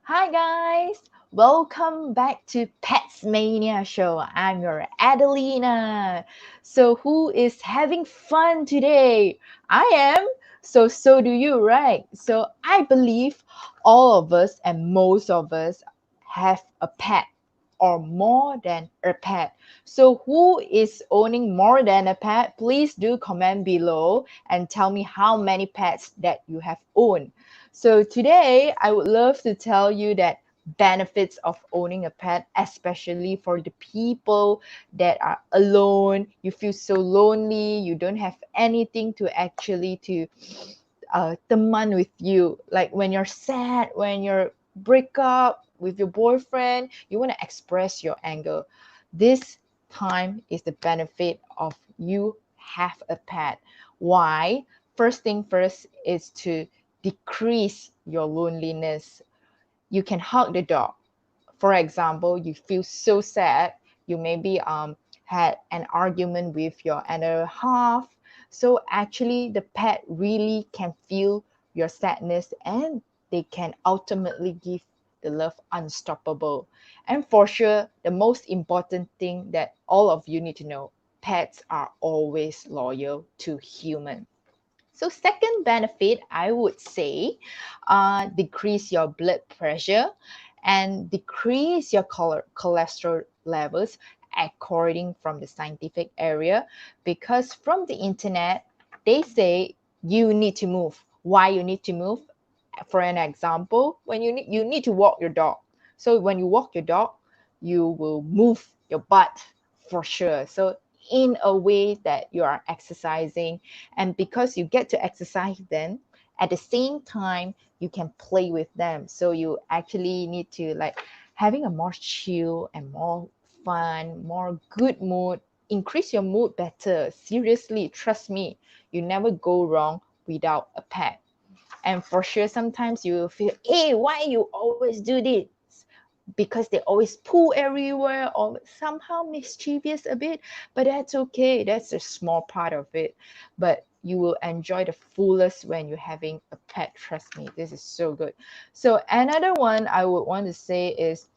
Hi guys, welcome back to Pets Mania show. I'm your Adelina. So who is having fun today? I am. So do you, right? So I believe all of us and most of us have a pet or more than a pet. So who is owning more than a pet? Please do comment below and tell me how many pets that you have owned. So today I would love to tell you that benefits of owning a pet, especially for the people that are alone. You feel so lonely, you don't have anything to actually to teman with you. Like when you're sad, when you're break up with your boyfriend, you want to express your anger. This time is the benefit of you have a pet. Why? First thing first is to decrease your loneliness. You can hug the dog. For example, you feel so sad, you maybe had an argument with your other half. So actually the pet really can feel your sadness and they can ultimately give the love unstoppable. And for sure, the most important thing that all of you need to know, pets are always loyal to human. So second benefit, I would say, decrease your blood pressure and decrease your cholesterol levels according from the scientific area, because from the internet they say you need to move. Why you need to move? For an example, when you need to walk your dog. So when you walk your dog, you will move your butt for sure. So in a way that you are exercising, and because you get to exercise them, at the same time you can play with them. So you actually need to like having a more chill and more fun, more good mood, increase your mood better. Seriously, trust me, you never go wrong without a pet. And for sure, sometimes you will feel, hey, why you always do this? Because they always poo everywhere or somehow mischievous a bit. But that's okay. That's a small part of it. But you will enjoy the fullest when you're having a pet. Trust me, this is so good. So another one I would want to say is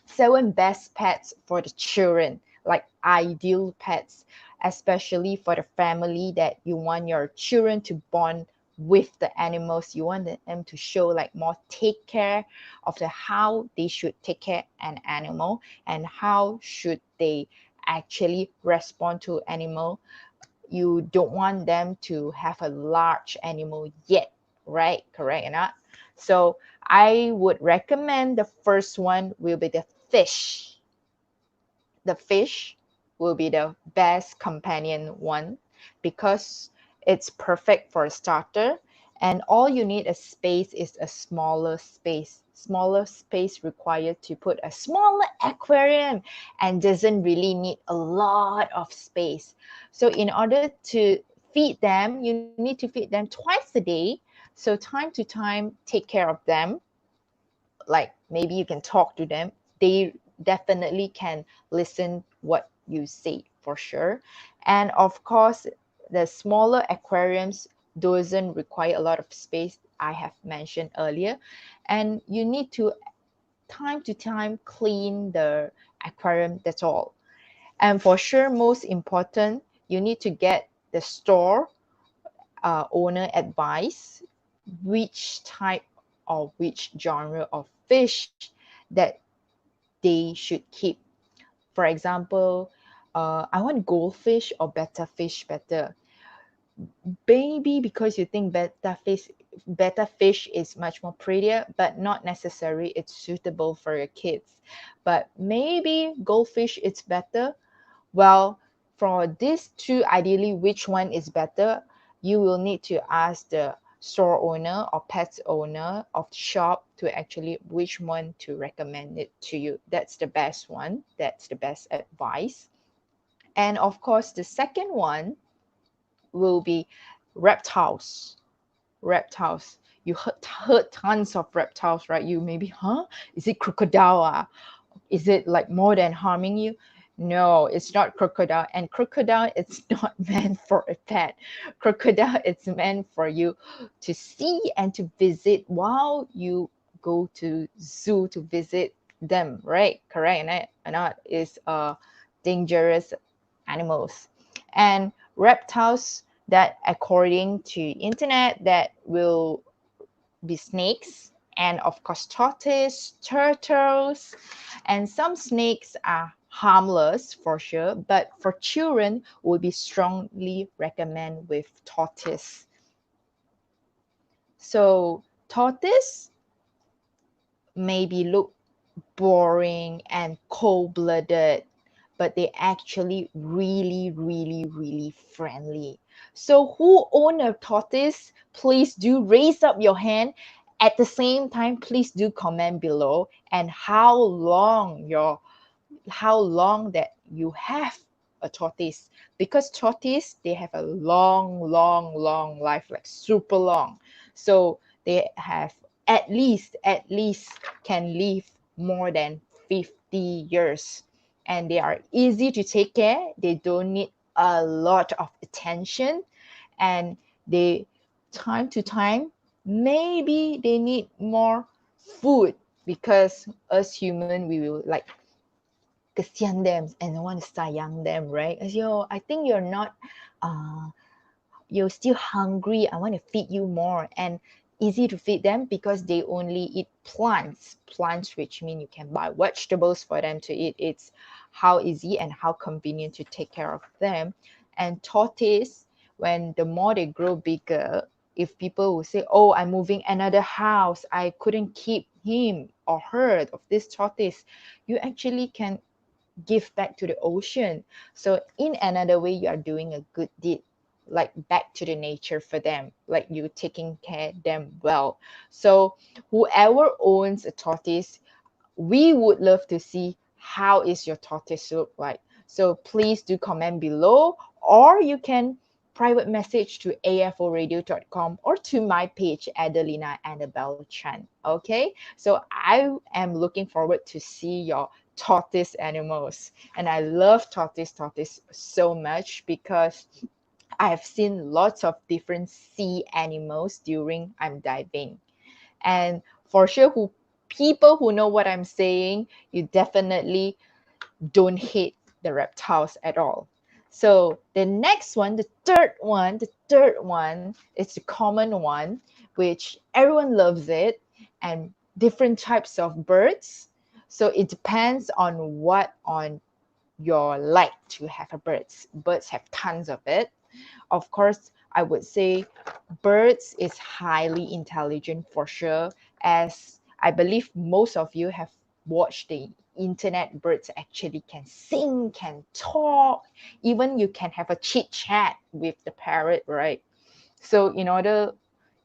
7 best pets for the children, like ideal pets, especially for the family that you want your children to bond with the animals. You want them to show like more take care of the how they should take care an animal and how should they actually respond to animal. You don't want them to have a large animal yet, right? Correct or not? So I would recommend the first one will be the fish. The fish will be the best companion one because it's perfect for a starter, and all you need a space is a smaller space required to put a smaller aquarium and doesn't really need a lot of space. So in order to feed them, you need to feed them twice a day. So time to time take care of them, like maybe you can talk to them. They definitely can listen what you say for sure. And of course, the smaller aquariums doesn't require a lot of space, I have mentioned earlier. And you need to time to time clean the aquarium, that's all. And for sure, most important, you need to get the store owner advice which type or which genre of fish that they should keep. For example, I want goldfish or betta fish better. Maybe because you think betta fish is much more prettier, but not necessarily it's suitable for your kids. But maybe goldfish it's better. Well, for these two, ideally, which one is better? You will need to ask the store owner or pet owner of the shop to actually which one to recommend it to you. That's the best one. That's the best advice. And of course, the second one will be reptiles. Reptiles. You heard tons of reptiles, right? You maybe, huh? Is it crocodile? Is it like more than harming you? No, it's not crocodile. And crocodile, it's not meant for a pet. Crocodile, it's meant for you to see and to visit while you go to zoo to visit them, right? Correct, and not is dangerous animals. And reptiles that according to internet that will be snakes, and of course tortoise, turtles, and some snakes are harmless for sure, but for children would be strongly recommend with tortoise. So tortoise maybe look boring and cold-blooded, but they actually really, really, really friendly. So who own a tortoise? Please do raise up your hand. At the same time, please do comment below and how long that you have a tortoise, because tortoise they have a long life, like super long. So they have at least can live more than 50 years, and they are easy to take care. They don't need a lot of attention, and they time to time maybe they need more food, because us human we will like kesian them and want to sayang them, right? As yo, I think you're not, uh, you're still hungry. I want to feed you more, and easy to feed them because they only eat plants, which mean you can buy vegetables for them to eat. It's how easy and how convenient to take care of them. And tortoise, when the more they grow bigger, if people will say, oh, I'm moving another house, I couldn't keep him or her of this tortoise, you actually can give back to the ocean. So in another way, you are doing a good deed, like back to the nature for them, like you taking care them well. So whoever owns a tortoise, we would love to see how is your tortoise look like. So please do comment below, or you can private message to aforadio.com or to my page Adelina Annabelle Chan. Okay, so I am looking forward to see your tortoise animals, and I love tortoise so much because I have seen lots of different sea animals during I'm diving. And for sure, who people who know what I'm saying, you definitely don't hate the reptiles at all. So the next one, the third one is the common one, which everyone loves it, and different types of birds. So it depends on what on your like to have a birds. Birds have tons of it. Of course, I would say birds is highly intelligent for sure, as I believe most of you have watched the internet. Birds actually can sing, can talk, even you can have a chit chat with the parrot, right? So in order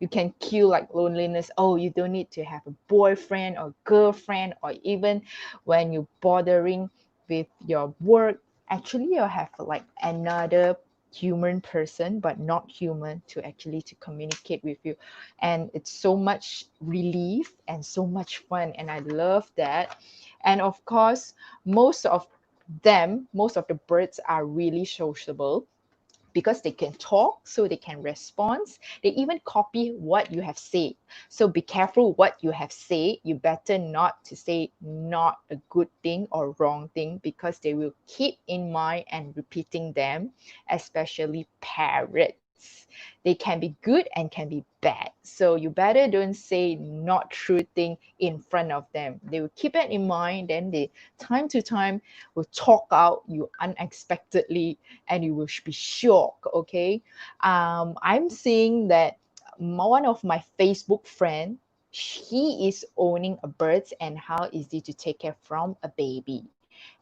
you can kill like loneliness. Oh, you don't need to have a boyfriend or girlfriend, or even when you're bothering with your work, actually you have like another human person but not human to actually to communicate with you, and it's so much relief and so much fun, and I love that. And of course, most of the birds are really sociable because they can talk, so they can respond. They even copy what you have said. So be careful what you have said. You better not to say not a good thing or wrong thing, because they will keep in mind and repeating them, especially parrots. They can be good and can be bad. So you better don't say not true thing in front of them. They will keep it in mind, then they time to time will talk out you unexpectedly, and you will be shocked. Okay, I'm seeing that one of my Facebook friend, he is owning a birds, and how easy to take care from a baby,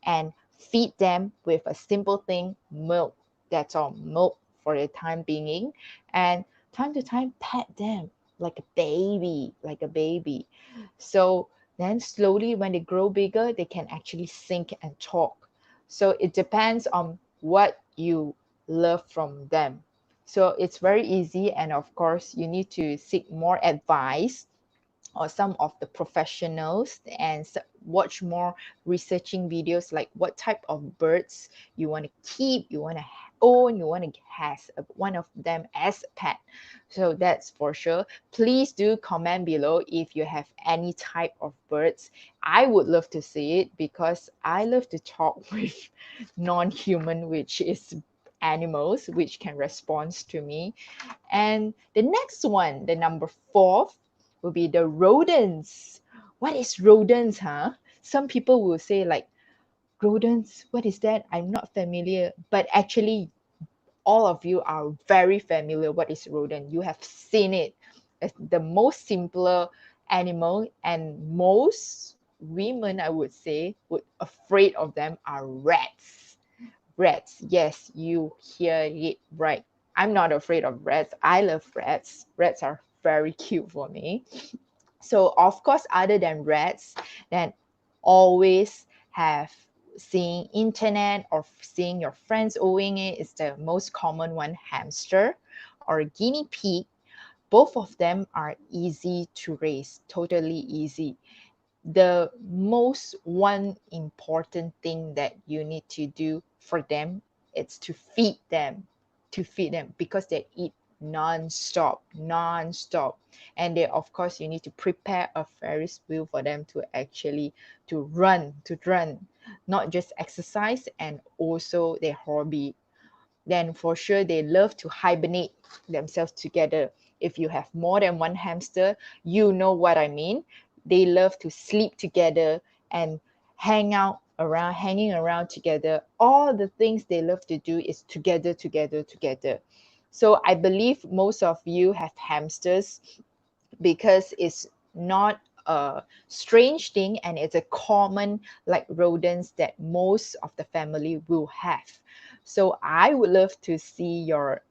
and feed them with a simple thing, milk. That's all, milk for the time being, and time to time pet them like a baby. So then slowly when they grow bigger, they can actually sing and talk. So it depends on what you love from them. So it's very easy, and of course you need to seek more advice or some of the professionals, and watch more researching videos, like what type of birds you want to keep, you want to own, you want to has one of them as a pet. So that's for sure. Please do comment below if you have any type of birds. I would love to see it because I love to talk with non-human, which is animals, which can respond to me. And the next one, the number fourth, will be the rodents. What is rodents, huh? Some people will say like, rodents, what is that? I'm not familiar. But actually, all of you are very familiar what is rodent. You have seen it. It's the most simpler animal, and most women, I would say, would afraid of them are rats. Rats, yes, you hear it right. I'm not afraid of rats. I love rats. Rats are very cute for me. So of course, other than rats, then always have seeing internet or seeing your friends owning it is the most common one, hamster or guinea pig. Both of them are easy to raise, totally easy. The most one important thing that you need to do for them is to feed them because they eat non-stop, and they, of course, you need to prepare a Ferris wheel for them to actually to run, not just exercise, and also their hobby. Then for sure they love to hibernate themselves together. If you have more than one hamster, you know what I mean. They love to sleep together and hanging around together. All the things they love to do is together. So I believe most of you have hamsters because it's not a strange thing, and it's a common like rodents that most of the family will have. So I would love to see your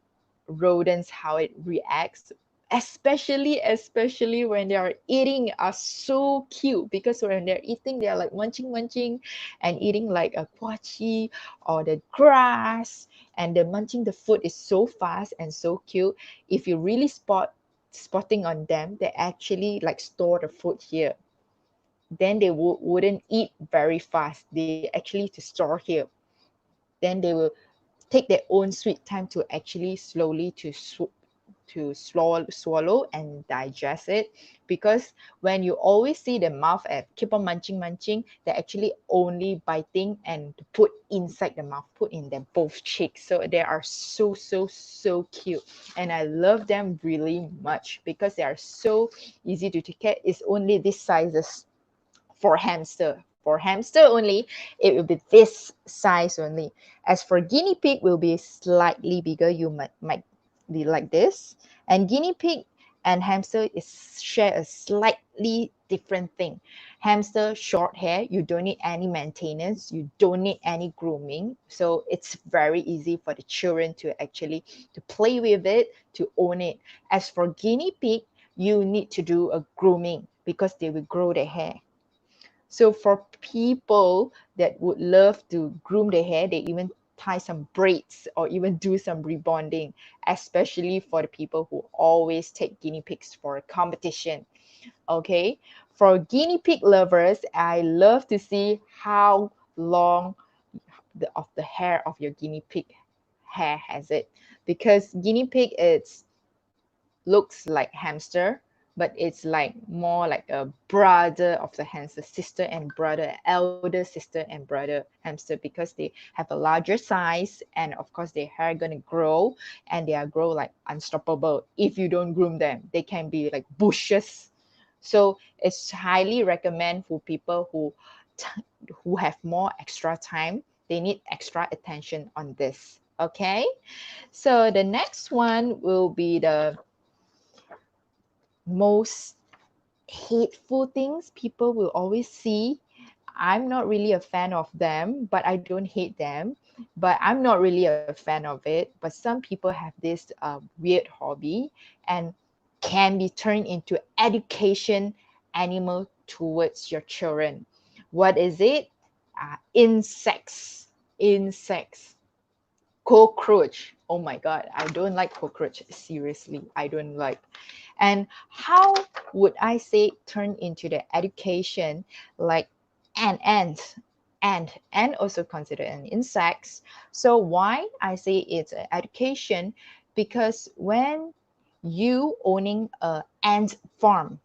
rodents, how it reacts, especially when they are eating, are so cute because when they're eating they're like munching and eating like a quachi or the grass, and the munching the food is so fast and so cute. If you really spotting on them, they actually like store the food here, then they wouldn't eat very fast. They actually to store here, then they will take their own sweet time to actually slowly to swallow and digest it. Because when you always see the mouth at keep on munching, they're actually only biting and to put inside the mouth, put in their both cheeks. So they are so cute, and I love them really much because they are so easy to take care. It's only this sizes for hamster. For hamster only, it will be this size only. As for guinea pig, will be slightly bigger. You might be like this. And guinea pig and hamster is share a slightly different thing. Hamster, short hair. You don't need any maintenance. You don't need any grooming. So it's very easy for the children to actually to play with it, to own it. As for guinea pig, you need to do a grooming because they will grow their hair. So for people that would love to groom their hair, they even tie some braids or even do some rebonding, especially for the people who always take guinea pigs for a competition. Okay, for guinea pig lovers, I love to see how long the hair of your guinea pig hair has it, because guinea pig it's looks like hamster, but it's like more like a brother of the hamster, sister and brother, elder sister and brother hamster, because they have a larger size, and of course their hair gonna grow, and they are grow like unstoppable. If you don't groom them, they can be like bushes. So it's highly recommend for people who have more extra time. They need extra attention on this. Okay, so the next one will be the most hateful things people will always see. I'm not really a fan of them, but I don't hate them. But I'm not really a fan of it. But some people have this weird hobby and can be turned into education animal towards your children. What is it? Insects. Insects. Cockroach. Oh my god, I don't like cockroach. Seriously, I don't like. And how would I say turn into the education like ants? and also considered an insects. So why I say it's an education? Because when you owning a ant farm,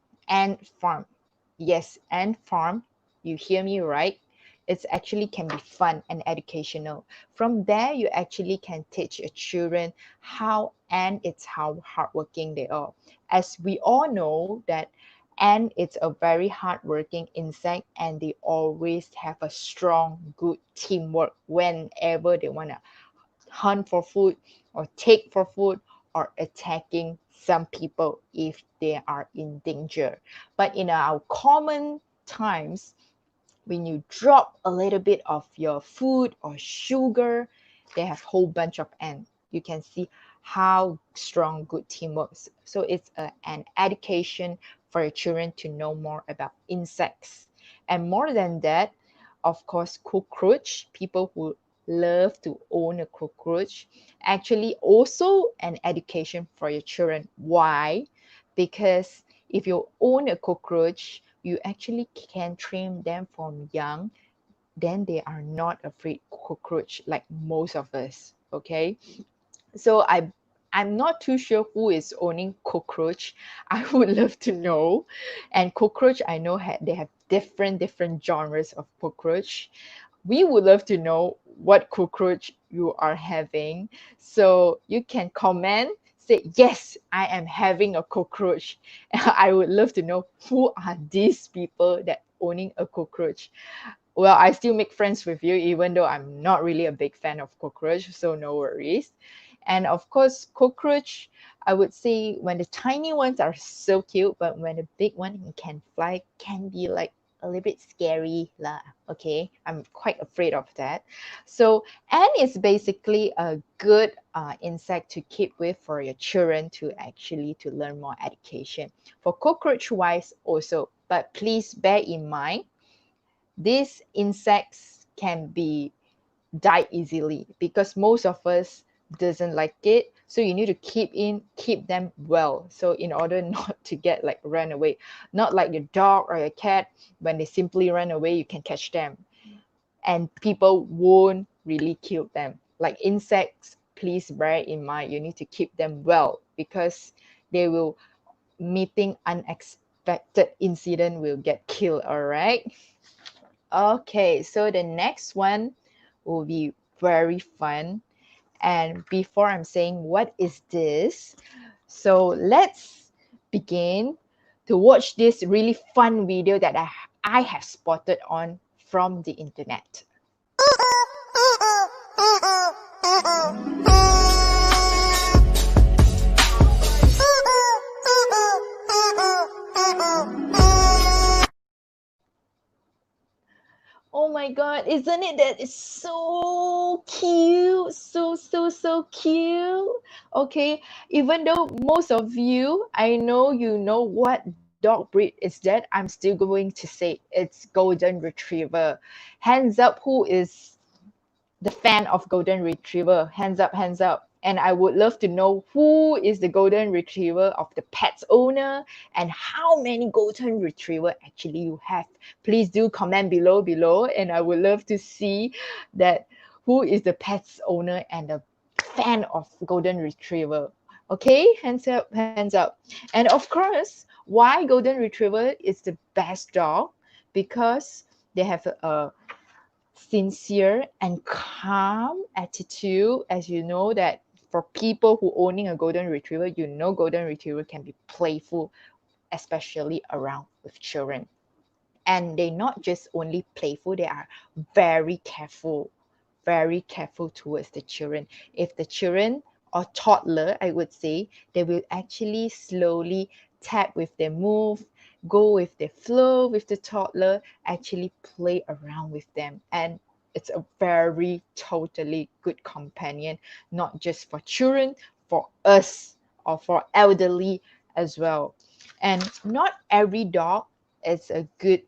yes, ant farm, you hear me right? It's actually can be fun and educational. From there, you actually can teach your children how and it's how hardworking they are. As we all know that ant it's a very hardworking insect, and they always have a strong, good teamwork whenever they want to hunt for food or take for food or attacking some people if they are in danger. But in our common times, when you drop a little bit of your food or sugar, they have whole bunch of ants. You can see how strong good teamwork is. So it's an education for your children to know more about insects. And more than that, of course, cockroach, people who love to own a cockroach, actually also an education for your children. Why? Because if you own a cockroach, you actually can train them from young, then they are not afraid cockroach like most of us. Okay, so I'm not too sure who is owning cockroach. I would love to know. And cockroach, I know they have different genres of cockroach. We would love to know what cockroach you are having. So you can comment, say, yes, I am having a cockroach. I would love to know who are these people that owning a cockroach. Well, I still make friends with you, even though I'm not really a big fan of cockroach, so no worries. And of course, cockroach, I would say when the tiny ones are so cute, but when the big one can fly, can be like a little bit scary lah. Okay, I'm quite afraid of that. So ant is basically a good insect to keep with for your children to actually to learn more education. For cockroach wise also, but please bear in mind these insects can be die easily because most of us doesn't like it, so you need to keep them well, so in order not to get like run away, not like your dog or your cat. When they simply run away, you can catch them and people won't really kill them. Like insects, please bear in mind you need to keep them well because they will meeting unexpected incident will get killed. All right. Okay, so the next one will be very fun. And before I'm saying what is this, so let's begin to watch this really fun video that I have spotted on from the internet. Oh my god, isn't it that it's so cute? So cute. Okay, even though most of you, I know you know what dog breed is that, I'm still going to say it's Golden Retriever. Hands up, who is the fan of Golden Retriever? Hands up, hands up. And I would love to know who is the Golden Retriever of the pet's owner and how many Golden Retriever actually you have. Please do comment below, and I would love to see that who is the pet's owner and the fan of Golden Retriever. Okay, hands up, hands up. And of course, why Golden Retriever is the best dog? Because they have a sincere and calm attitude. As you know that for people who owning a golden retriever, you know golden retriever can be playful, especially around with children. And they not just only playful, they are very careful, very careful towards the children. If the children or toddler, I would say, they will actually slowly tap with their move, go with the flow with the toddler, actually play around with them. And it's a very totally good companion, not just for children, for us or for elderly as well. And not every dog is a good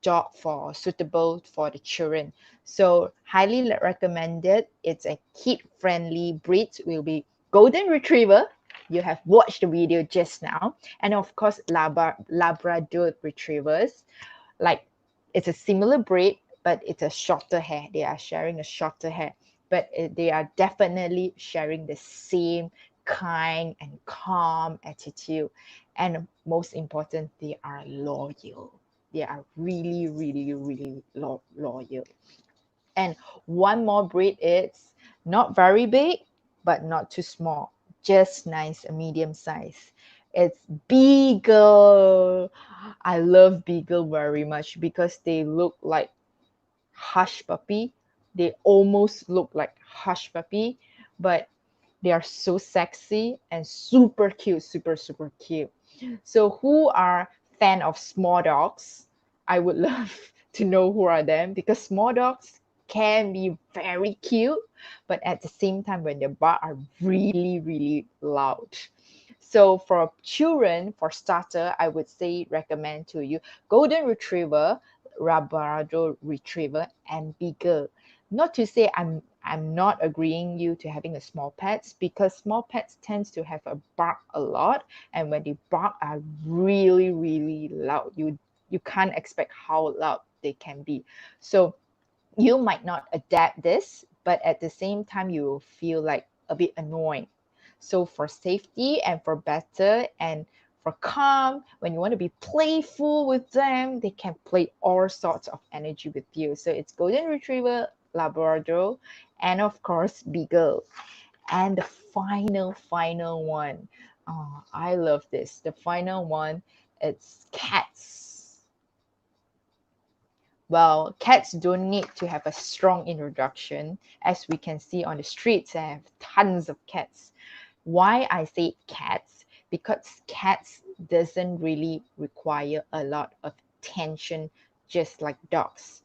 dog for suitable for the children. So highly recommended. It's a kid-friendly breed. Will be Golden Retriever. You have watched the video just now, and of course Labrador Retrievers. Like it's a similar breed, but it's a shorter hair. They are sharing a shorter hair, but they are definitely sharing the same kind and calm attitude. And most important, they are loyal. They are really, really, really loyal. And one more breed is not very big, but not too small. Just nice, a medium size. It's Beagle. I love Beagle very much because they look like hush puppy. They almost look like hush puppy, but they are so sexy and super cute, super, super cute. So who are fan of small dogs? I would love to know who are them, because small dogs can be very cute, but at the same time when they bark are really, really loud. So for children, for starter, I would say recommend to you Golden Retriever, Labrador Retriever, and Beagle. Not to say I'm not agreeing you to having a small pets, because small pets tends to have a bark a lot, and when they bark are really, really loud. You can't expect how loud they can be. So you might not adapt this, but at the same time you will feel like a bit annoying. So for safety and for better and for calm, when you want to be playful with them, they can play all sorts of energy with you. So it's Golden Retriever, Labrador, and of course Beagle. And the final one, oh, I love this. The final one, it's cats. Well, cats don't need to have a strong introduction. As we can see on the streets, I have tons of cats. Why I say cats? Because cats doesn't really require a lot of attention, just like dogs.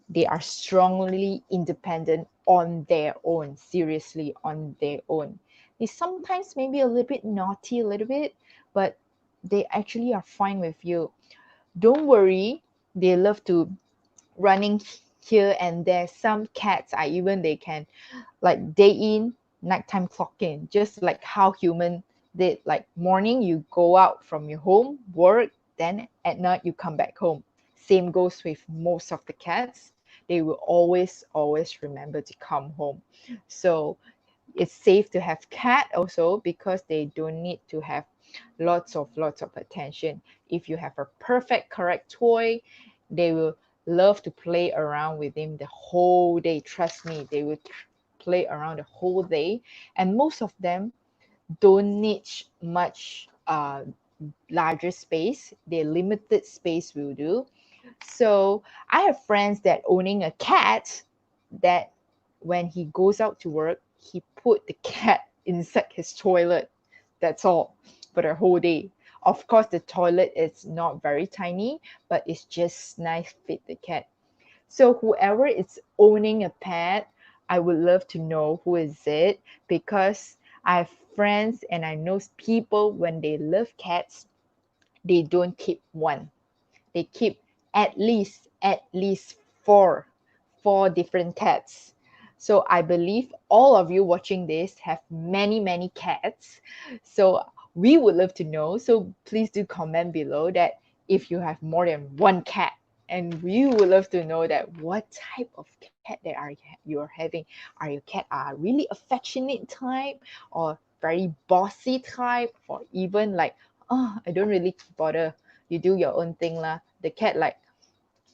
They are strongly independent on their own, seriously on their own. They sometimes maybe a little bit naughty, a little bit, but they actually are fine with you. Don't worry, they love to running here and there. Some cats are even they can like day in, nighttime clock in, just like how human did. Like morning you go out from your home, work, then at night you come back home. Same goes with most of the cats. They will always remember to come home. So it's safe to have cat also because they don't need to have lots of attention. If you have a perfect correct toy, they will love to play around with him the whole day. Trust me, they will play around the whole day, and most of them don't need much larger space. Their limited space will do. So I have friends that owning a cat, that when he goes out to work, he put the cat inside his toilet. That's all for the whole day. Of course, the toilet is not very tiny, but it's just nice fit the cat. So whoever is owning a pet, I would love to know who is it, because I have friends and I know people when they love cats, they don't keep one. They keep at least four different cats. So I believe all of you watching this have many cats. So we would love to know. So please do comment below that if you have more than one cat, and we would love to know that what type of cat that you are having. Are your cat really affectionate type, or very bossy type, or even like, oh, I don't really bother, you do your own thing lah. The cat like,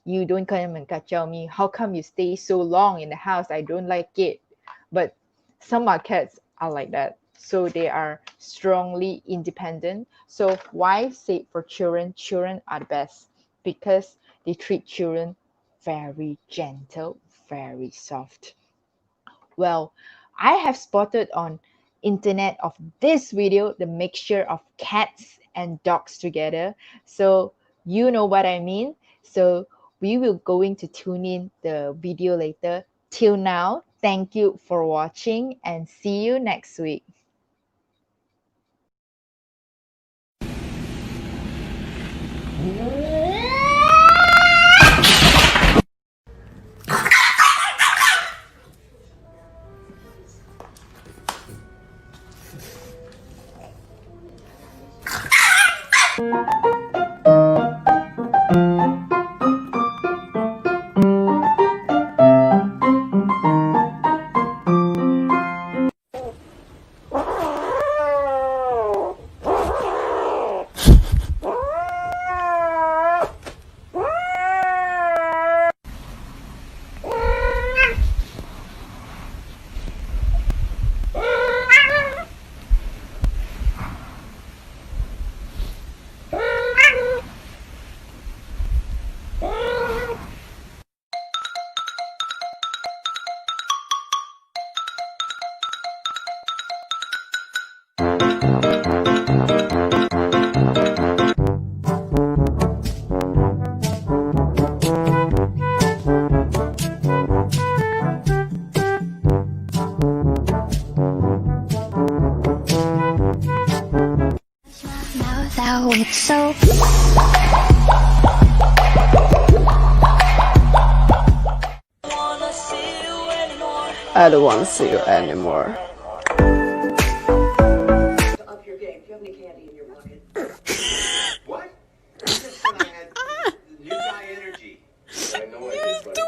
you don't come and kacau me. How come you stay so long in the house? I don't like it. But some are cats are like that. So they are strongly independent. So why say for children? Children are the best because they treat children very gentle, very soft. Well, I have spotted on internet of this video the mixture of cats and dogs together. So you know what I mean. So we will going to tune in the video later. Till now, thank you for watching and see you next week. I don't want to see you anymore. To up your game, do you have any candy in your pocket? What? I just said I had new guy energy. I had no idea what it